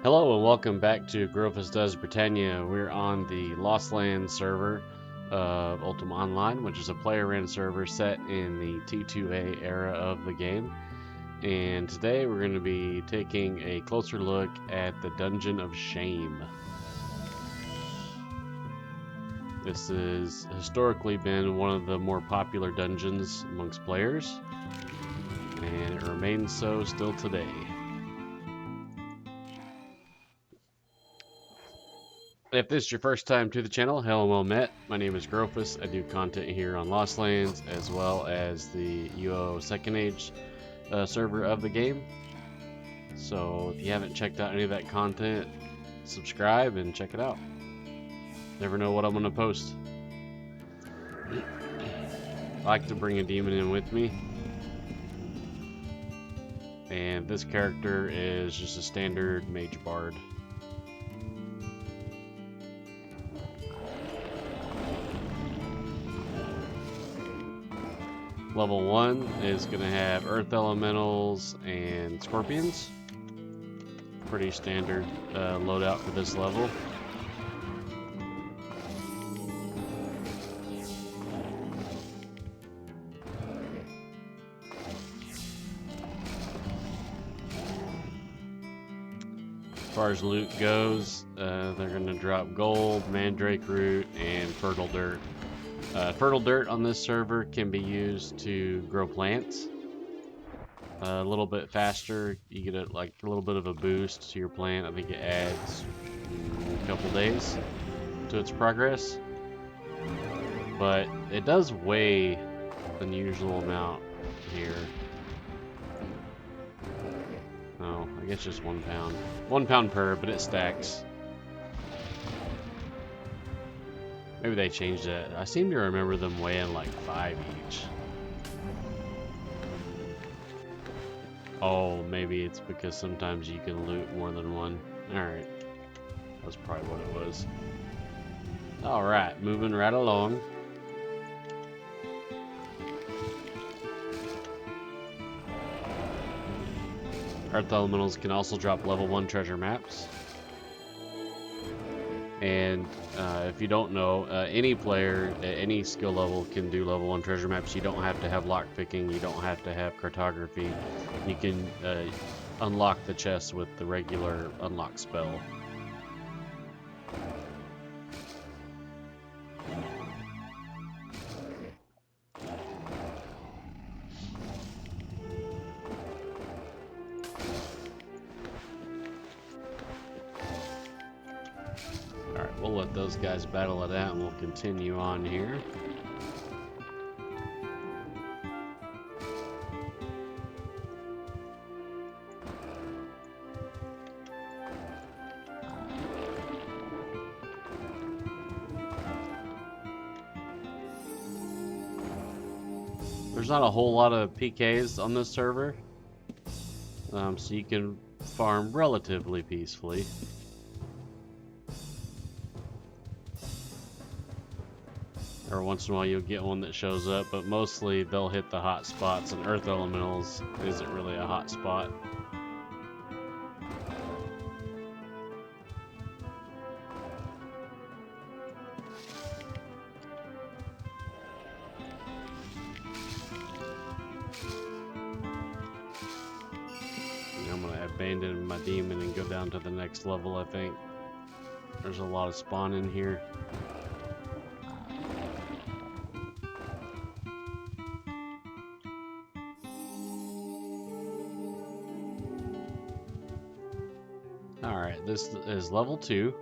Hello and welcome back to Grofus does Britannia. We're on the Lost Lands server of Ultima Online, which is a player-ran server set in the T2A era of the game. And today we're going to be taking a closer look at the Dungeon of Shame. This has historically been one of the more popular dungeons amongst players, and it remains so still today. If this is your first time to the channel, hello and well met. My name is Grofus. I do content here on Lost Lands as well as the UOLL Second Age server of the game. So if you haven't checked out any of that content, subscribe and check it out. Never know what I'm going to post. I like to bring a demon in with me. And this character is just a standard mage bard. Level 1 is going to have earth elementals and scorpions. Pretty standard loadout for this level. As far as loot goes, they're going to drop gold, mandrake root, and fertile dirt. Fertile dirt on this server can be used to grow plants a little bit faster. You get a little bit of a boost to your plant. I think it adds a couple days to its progress, but it does weigh an unusual amount here. Oh, I guess just 1 pound. 1 pound per, but it stacks. Maybe they changed it. I seem to remember them weighing like 5 each. Oh, maybe it's because sometimes you can loot more than one. Alright. That's probably what it was. Alright, moving right along. Earth elementals can also drop level 1 treasure maps. And if you don't know, any player at any skill level can do level 1 treasure maps. You don't have to have lockpicking, you don't have to have cartography. You can unlock the chest with the regular unlock spell. Alright, we'll let those guys battle it out and we'll continue on here. There's not a whole lot of PKs on this server, so you can farm relatively peacefully. Every once in a while you'll get one that shows up, but mostly they'll hit the hot spots, and earth elementals isn't really a hot spot. I'm gonna abandon my demon and go down to the next level. I think there's a lot of spawn in here. Alright, this is level 2.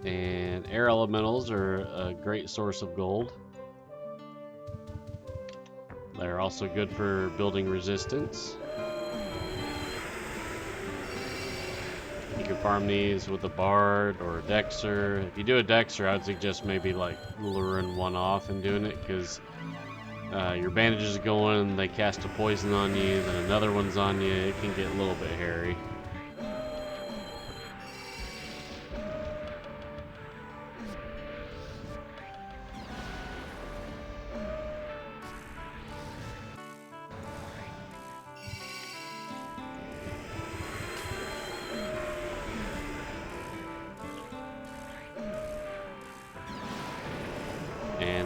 And air elementals are a great source of gold. They're also good for building resistance. You can farm these with a bard or a dexter. If you do a dexter, I'd suggest maybe like luring one off and doing it, because your bandages are going, they cast a poison on you, then another one's on you. It can get a little bit hairy.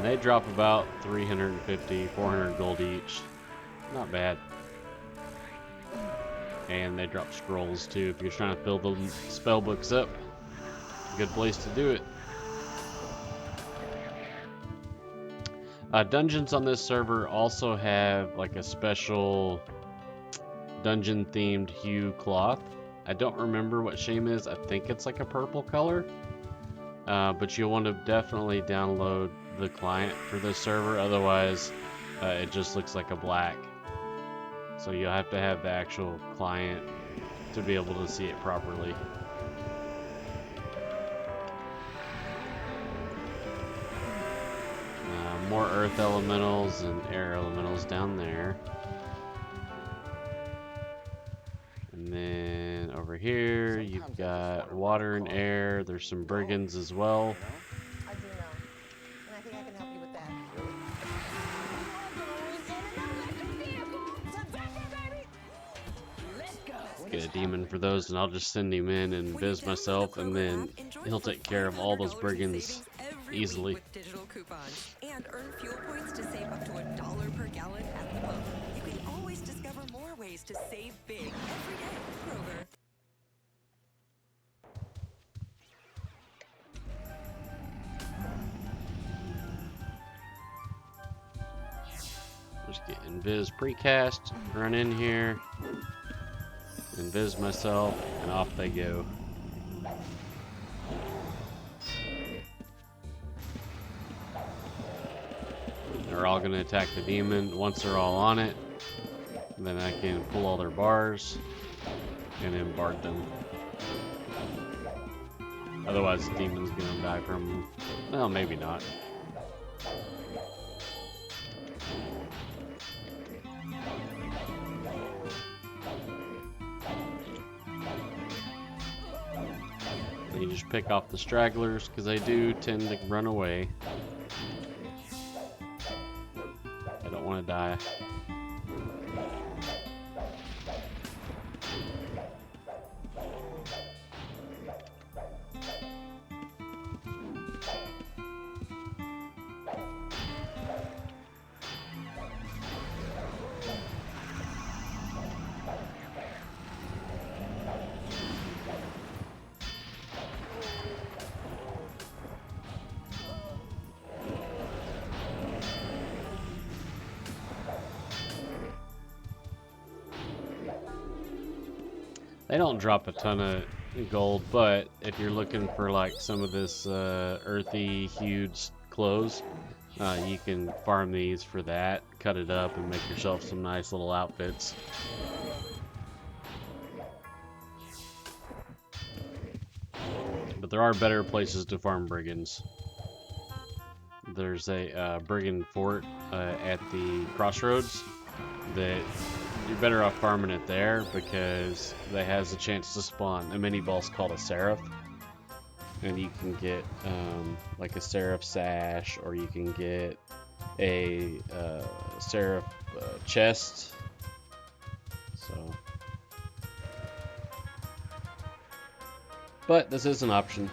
And they drop about 350, 400 gold each. Not bad. And they drop scrolls too if you're trying to fill the spell books up. Good place to do it. Dungeons on this server also have like a special dungeon themed hue cloth. I don't remember what shame is. I think it's like a purple color. But you'll want to definitely download the client for this server, otherwise it just looks like a black. So you'll have to have the actual client to be able to see it properly. More earth elementals and air elementals down there. And then over here you've got water and air. There's some brigands as well. I do know. And I think I can help you with that. Let's get a demon for those, and I'll just send him in and biz myself, and then he'll take care of all those brigands easily. Digital coupons and earn fuel points to save up to $1 per gallon at the pump. You can always discover more ways to save big every day. Kroger. Just get invis precast, run in here, invis myself, and off they go. They're all going to attack the demon. Once they're all on it, then I can pull all their bars and then bard them. Otherwise the demon's going to die from them. Well, maybe not. You just pick off the stragglers because they do tend to run away. I don't want to die. They don't drop a ton of gold, but if you're looking for like some of this earthy hued clothes, you can farm these for that, cut it up, and make yourself some nice little outfits. But there are better places to farm brigands. There's a brigand fort at the crossroads that you're better off farming it there because that has a chance to spawn a mini boss called a seraph, and you can get like a seraph sash, or you can get a seraph chest. So, but this is an option.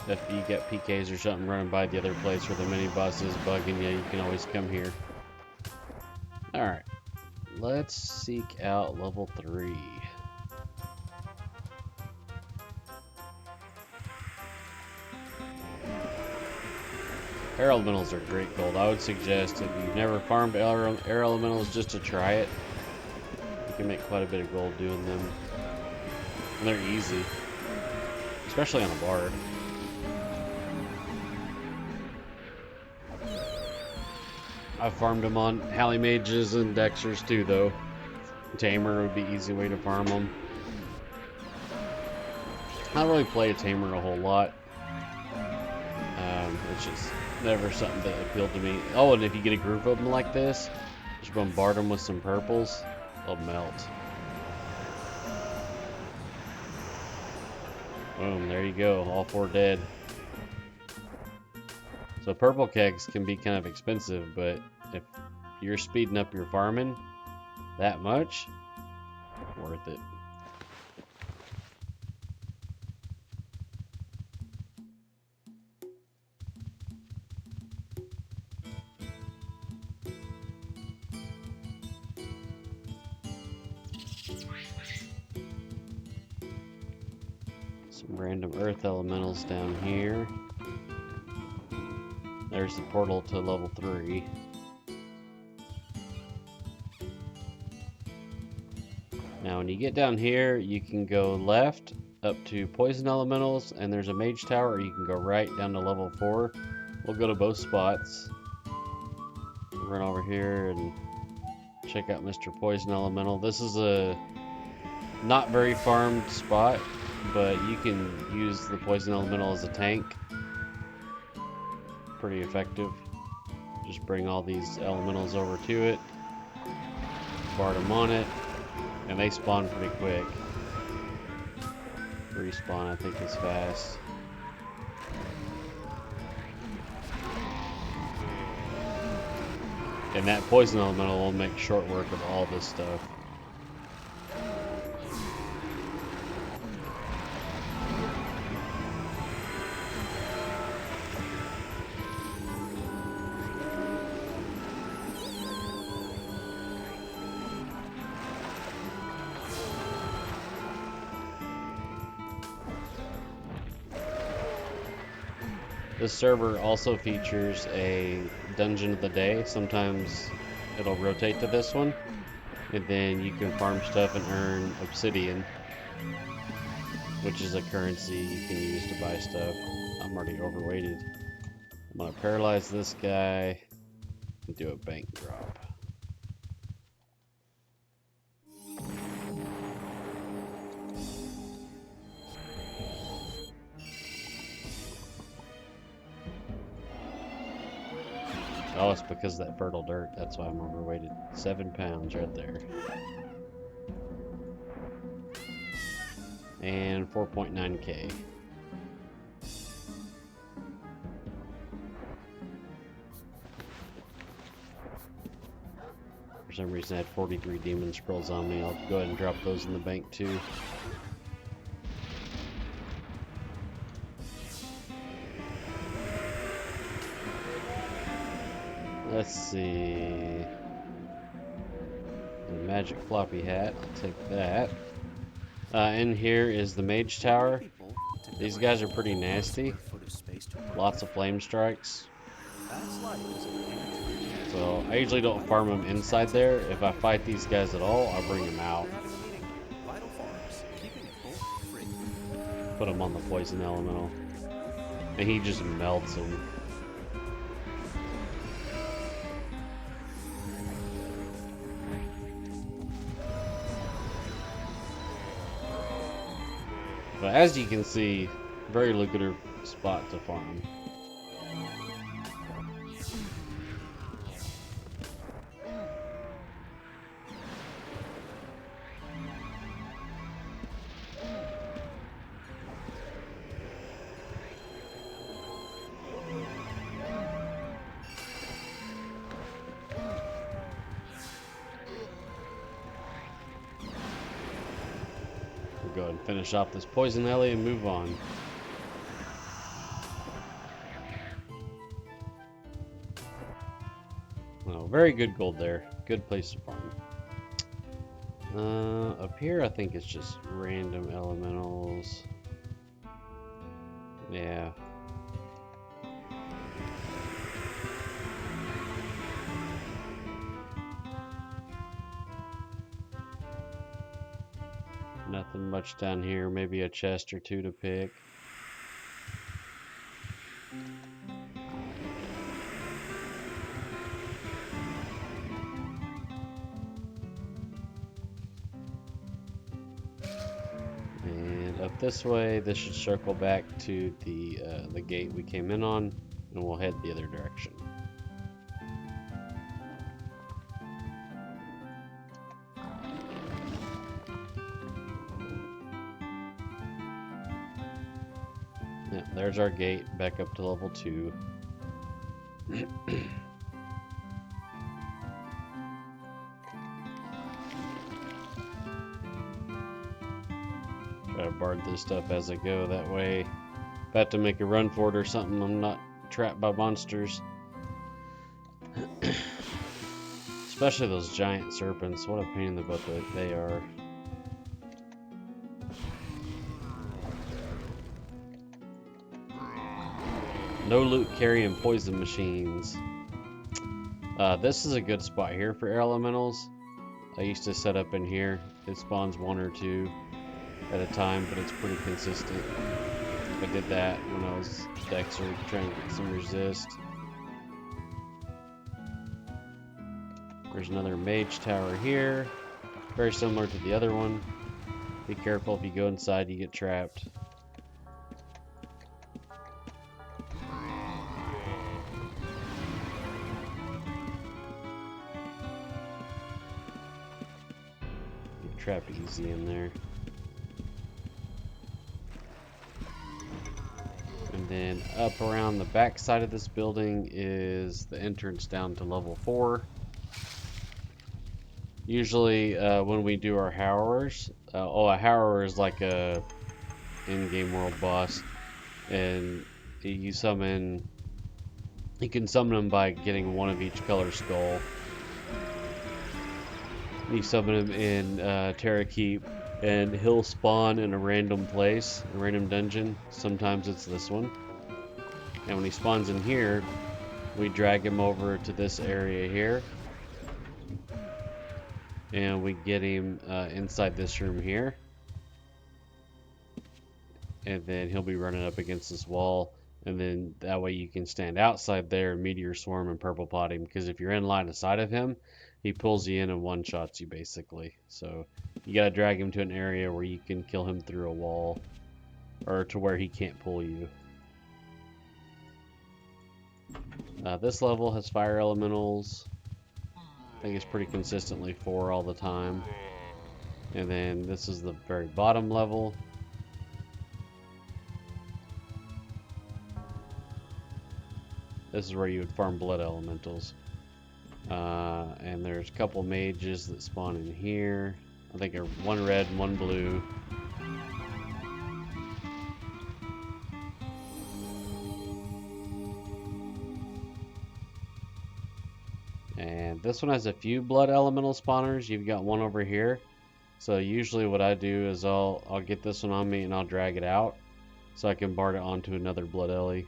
If you get PKs or something running by the other place where the mini boss is bugging you, you can always come here. Alright, let's seek out level 3. Air elementals are great gold. I would suggest if you've never farmed air elementals, just to try it. You can make quite a bit of gold doing them. And they're easy, especially on a bard. I've farmed them on Halley Mages and Dexters too, though. Tamer would be an easy way to farm them. I don't really play a Tamer a whole lot. It's just never something that appealed to me. Oh, and if you get a group of them like this, just bombard them with some purples, they'll melt. Boom, there you go, all 4 dead. So purple kegs can be kind of expensive, but if you're speeding up your farming that much, worth it. Random earth elementals down here. There's the portal to level 3. Now when you get down here, you can go left up to poison elementals, and there's a mage tower, or you can go right down to level 4. We'll go to both spots. Run over here and check out Mr. Poison Elemental. This is a not very farmed spot, but you can use the Poison Elemental as a tank. Pretty effective. Just bring all these elementals over to it, bard them on it, and they spawn pretty quick. Respawn, I think, is fast. And that poison elemental will make short work of all this stuff. This server also features a dungeon of the day. Sometimes it'll rotate to this one, and then you can farm stuff and earn obsidian, which is a currency you can use to buy stuff. I'm already overweighted. I'm gonna paralyze this guy and do a bank drop. Oh, it's because of that fertile dirt. That's why I'm overweighted. 7 pounds right there. And 4.9k. For some reason I had 43 demon scrolls on me. I'll go ahead and drop those in the bank too. Let's see. The magic floppy hat, I'll take that. In here is the mage tower. These guys are pretty nasty. Lots of flame strikes. So I usually don't farm them inside there. If I fight these guys at all, I'll bring them out. Put them on the poison elemental. And he just melts them. But as you can see, very lucrative spot to farm. Go ahead and finish off this poison alley and move on. Oh, very good gold there. Good place to farm. Up here I think it's just random elementals. Yeah. Nothing much down here, maybe a chest or two to pick. And up this way, this should circle back to the gate we came in on, and we'll head the other direction. Yeah, there's our gate back up to level 2. Try to bard this stuff as I go, that way if I have to make a run for it or something, I'm not trapped by monsters. Especially those giant serpents, what a pain in the butt that they are. No loot carrying poison machines. This is a good spot here for air elementals. I used to set up in here. It spawns 1 or 2 at a time, but it's pretty consistent. I did that when I was Dexter trying to get some resist. There's another mage tower here. Very similar to the other one. Be careful, if you go inside you get trapped. Get trapped easy in there. And then up around the back side of this building is the entrance down to level 4. Usually when we do our Howlers, a Howler is like a in-game world boss, and you can summon them by getting 1 of each color skull. You summon him in Terra Keep, and he'll spawn in a random place, a random dungeon. Sometimes it's this one. And when he spawns in here, we drag him over to this area here. And we get him inside this room here. And then he'll be running up against this wall. And then that way you can stand outside there and meteor swarm and purple pot him. Because if you're in line of sight of him, he pulls you in and one-shots you basically. So you gotta drag him to an area where you can kill him through a wall. Or to where he can't pull you. This level has fire elementals. I think it's pretty consistently 4 all the time. And then this is the very bottom level. This is where you would farm blood elementals. And there's a couple mages that spawn in here. I think they're 1 red and 1 blue. And this one has a few blood elemental spawners. You've got 1 over here. So usually what I do is I'll get this one on me and I'll drag it out so I can bart it onto another blood ellie.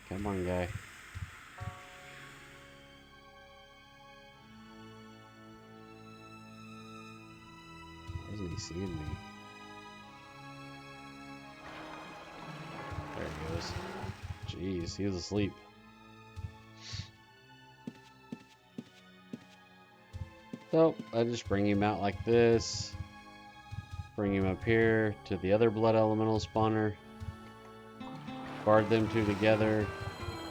Come on, guy. Why isn't he seeing me? There he goes. Jeez, he was asleep. So I just bring him out like this. Bring him up here to the other blood elemental spawner. Guard them 2 together.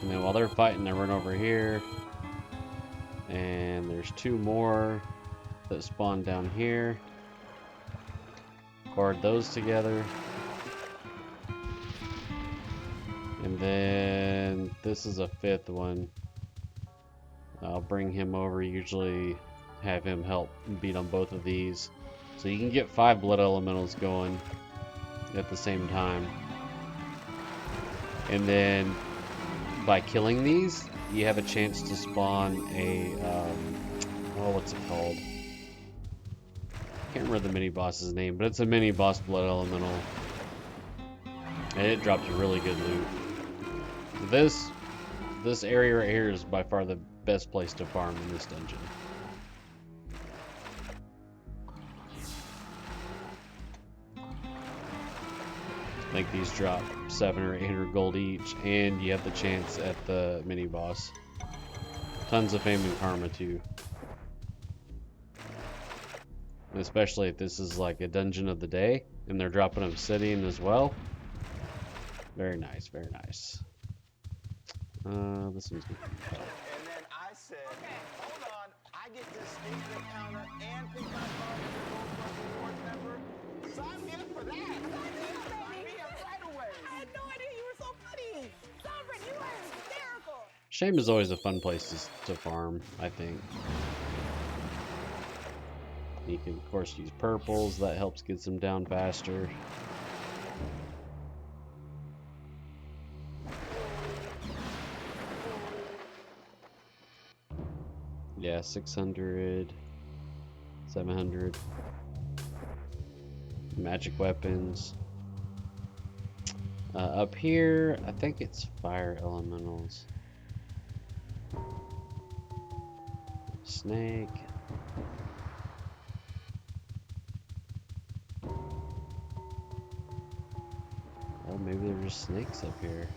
And then while they're fighting, I run over here. And there's 2 more that spawn down here. Guard those together. And then this is a 5th one. I'll bring him over, usually have him help beat on both of these. So you can get 5 blood elementals going at the same time. And then by killing these, you have a chance to spawn a, what's it called? Can't remember the mini boss's name, but it's a mini boss blood elemental. And it drops really good loot. This area right here is by far the best place to farm in this dungeon. I think these drop 700 or 800 gold each, and you have the chance at the mini boss. Tons of fame and karma too. And especially if this is like a dungeon of the day, and they're dropping obsidian as well. Very nice, very nice. This one's good. And then I said, okay, hold on, I get to stay at the counter and pick my phone as a Gold Plus reward member. Sign me up for that. Sign me up right away. I had no idea you were so funny. Sovereign, you are hysterical. Shame is always a fun place to farm, I think. You can, of course, use purples. That helps get them down faster. Yeah, 600, 700. Magic weapons. Up here, I think it's fire elementals. Snake. Oh, maybe they're just snakes up here.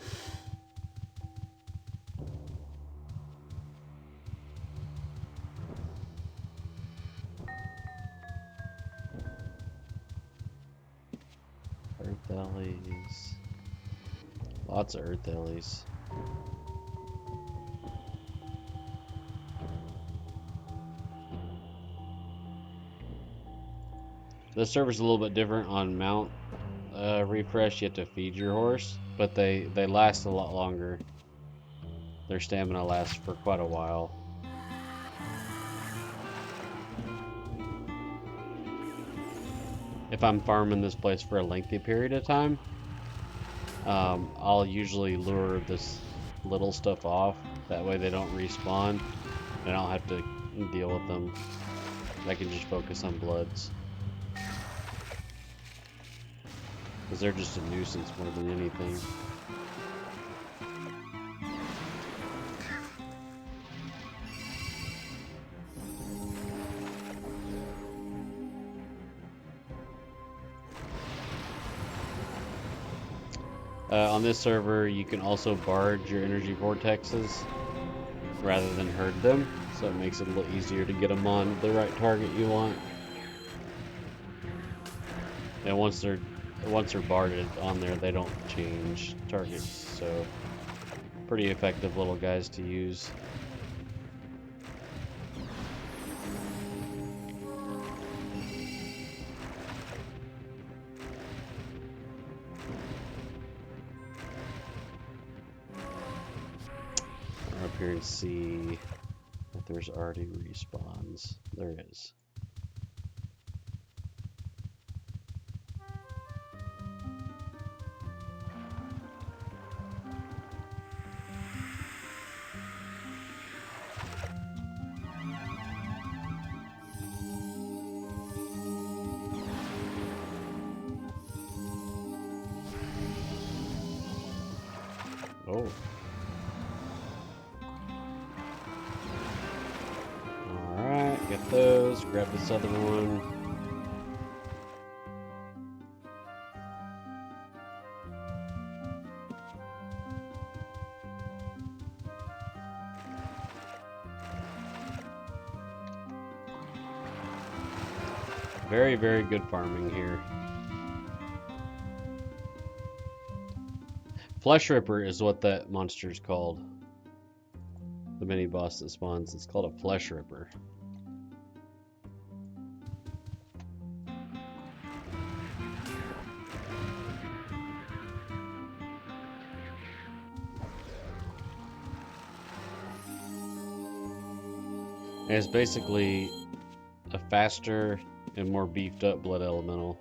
Earth Ellies. Lots of Earth Ellies. This server's a little bit different on mount refresh. You have to feed your horse, but they last a lot longer. Their stamina lasts for quite a while. If I'm farming this place for a lengthy period of time, I'll usually lure this little stuff off. That way they don't respawn, and I don't have to deal with them. I can just focus on bloods. Because they're just a nuisance more than anything. On this server, you can also barge your energy vortexes rather than herd them, so it makes it a little easier to get them on the right target you want. And once they're barded on there, they don't change targets, so pretty effective little guys to use. Up here and see if there's already respawns. There is. Oh. Alright, get those. Grab this other one. Very, very good farming here. Flesh Ripper is what that monster is called. The mini boss that spawns. It's called a Flesh Ripper. And it's basically a faster and more beefed up blood elemental.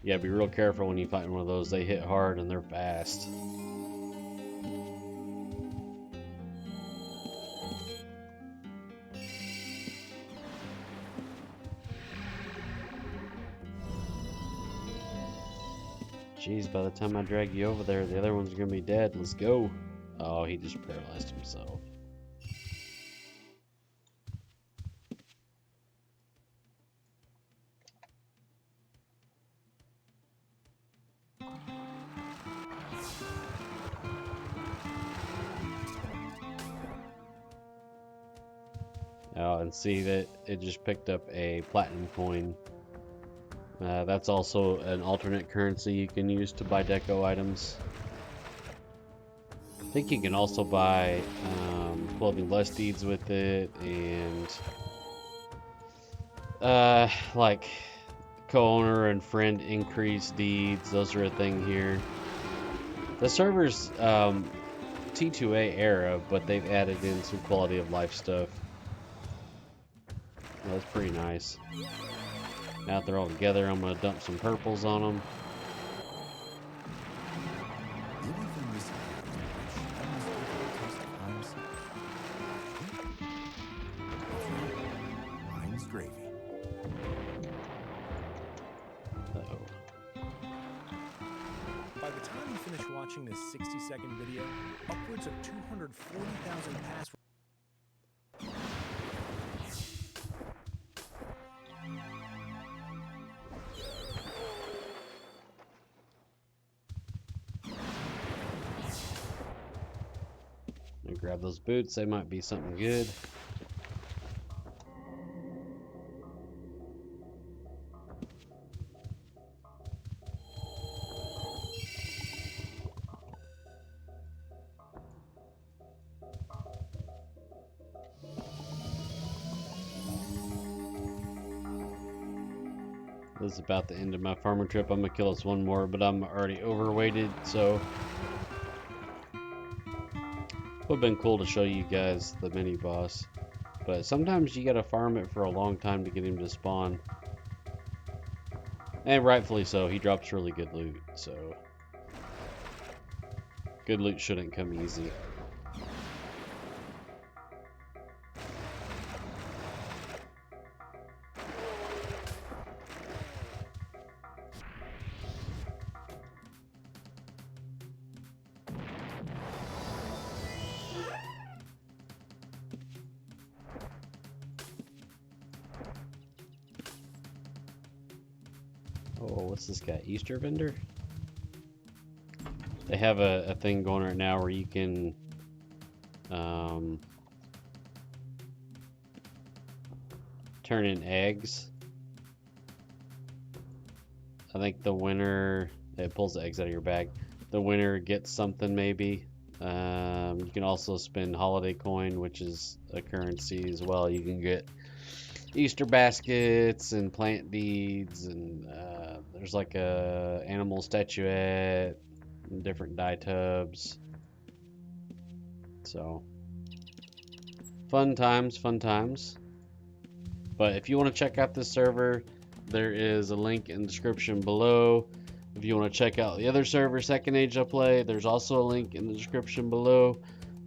Yeah, be real careful when you fight one of those. They hit hard and they're fast. Jeez, by the time I drag you over there, the other one's gonna be dead. Let's go. Oh, he just paralyzed himself. Oh, and see that it just picked up a platinum coin. That's also an alternate currency you can use to buy deco items. I think you can also buy clothing blessed deeds with it, and like co-owner and friend increase deeds. Those are a thing here. The server's T2A era, but they've added in some quality of life stuff. Well, that's pretty nice. Now that they're all together, I'm going to dump some purples on them. Mine's gravy. By the finish watching this 60-second video, upwards of 240,000 passwords. Grab those boots, they might be something good. This is about the end of my farmer trip. I'm gonna kill us one more, but I'm already overweighted, so would have been cool to show you guys the mini boss, but sometimes you gotta farm it for a long time to get him to spawn, and rightfully so. He drops really good loot, so good loot shouldn't come easy. Oh, what's this guy? Easter vendor? They have a thing going right now where you can turn in eggs. I think the winner, it pulls the eggs out of your bag. The winner gets something maybe. You can also spend holiday coin, which is a currency as well. You can get Easter baskets and plant beads, and there's like a animal statuette and different dye tubs. So fun times, fun times. But if you want to check out this server, there is a link in the description below. If you want to check out the other server, Second Age I play, there's also a link in the description below.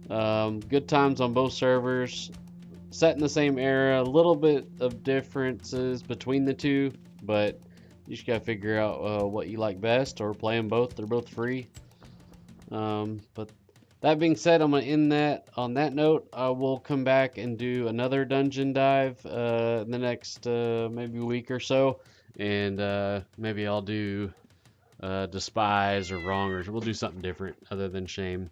Good times on both servers. Set in the same era, a little bit of differences between the two, but you just gotta figure out what you like best, or play them both. They're both free. But that being said, I'm gonna end that on that note. I will come back and do another dungeon dive in the next maybe week or so, and maybe I'll do Despise or Wrong, or we'll do something different other than Shame.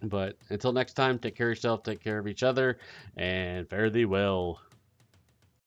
But until next time, take care of yourself, take care of each other, and fare thee well.